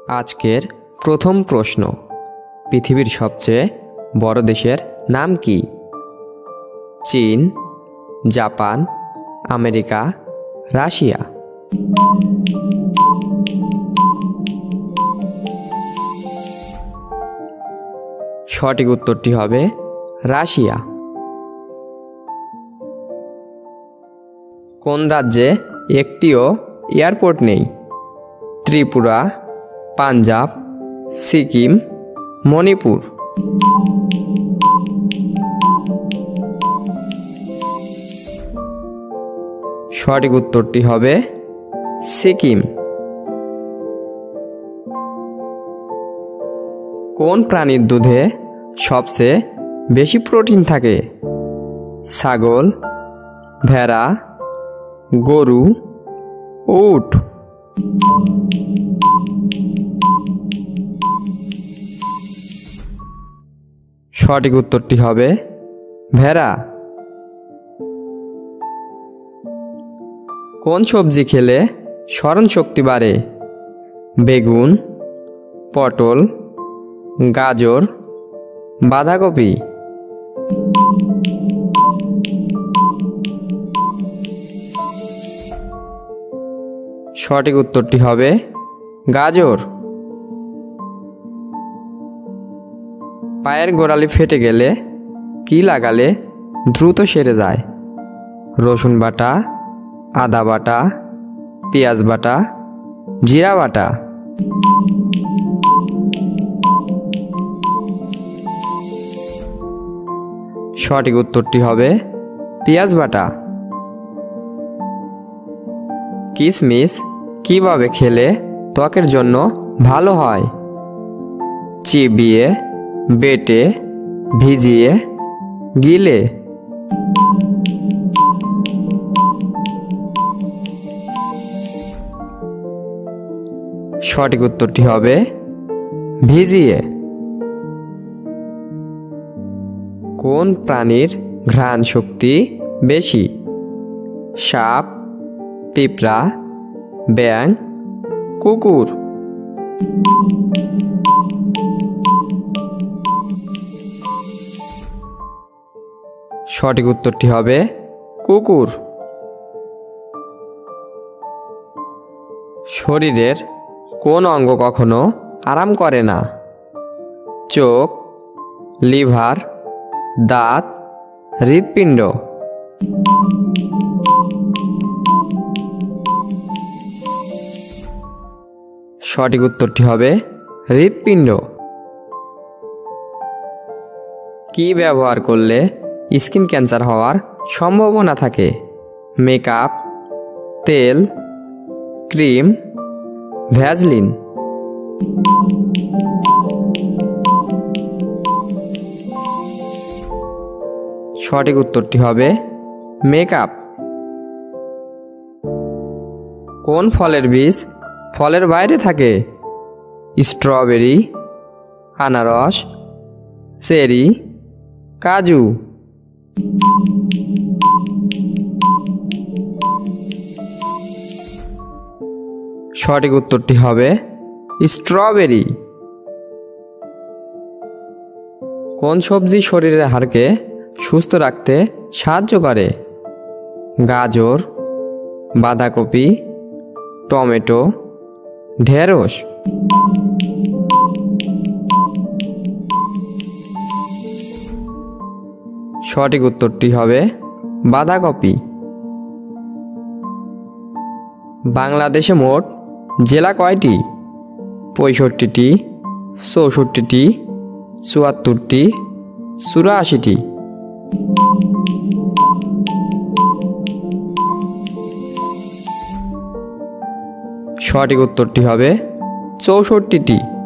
আজকের প্রথম প্রশ্ন, পৃথিবীর সবচেয়ে বড় দেশের নাম কি? চীন, জাপান, আমেরিকা, রাশিয়া। সঠিক উত্তরটি হবে রাশিয়া। কোন রাজ্যে একটিও এয়ারপোর্ট নেই? ত্রিপুরা, পাঞ্জাব, সিকিম, মণিপুর। সঠিক উত্তরটি হবে সিকিম। কোন প্রাণীর দুধে সবচেয়ে বেশি প্রোটিন থাকে? ছাগল, ভেড়া, গরু, উট। সঠিক উত্তরটি হবে ভেড়া। কোন সবজি খেলে স্মরণ শক্তি বাড়ে? বেগুন, পটল, গাজর, বাঁধাকপি। সঠিক উত্তরটি হবে গাজর। পায়ের গোড়ালি ফেটে গেলে কি লাগালে দ্রুত সেরে যায়? রসুন বাটা, আদা বাটা, পেঁয়াজ বাটা, জিরা বাটা। সঠিক উত্তরটি হবে পেঁয়াজ বাটা। কিশমিশ কিভাবে খেলে ত্বকের জন্য ভালো হয়? চিবিয়ে, বেটে, ভিজিয়ে, গিলে। সঠিক উত্তরটি হবে ভিজিয়ে। কোন প্রাণীর ঘ্রাণ শক্তি বেশি? সাপ, পিঁপড়া, ব্যাঙ, কুকুর। সঠিক উত্তরটি হবে কুকুর। শরীরের কোন অঙ্গ কখনো আরাম করে না? চোখ, লিভার, দাঁত, হৃৎপিণ্ড। সঠিক উত্তরটি হবে হৃৎপিণ্ড। কি ব্যবহার করলে স্কিন ক্যান্সার হওয়ার সম্ভাবনা থাকে? মেকআপ, তেল, ক্রিম, ভ্যাসলিন। সঠিক উত্তরটি হবে মেকআপ। কোন ফলের বীজ ফলের বাইরে থাকে? স্ট্রবেরি, আনারস, চেরি, কাজু। সঠিক উত্তরটি হবে স্ট্রবেরি। কোন সবজি শরীরের হাড়কে সুস্থ রাখতে সাহায্য করে? গাজর, বাঁধাকপি, টমেটো, ঢেঁড়স। সঠিক উত্তরটি হবে বাঁধাকপি। বাংলাদেশে মোট জেলা কয়টি? 65টি, 64টি, 74টি, 84টি। সঠিক উত্তরটি হবে 64টি।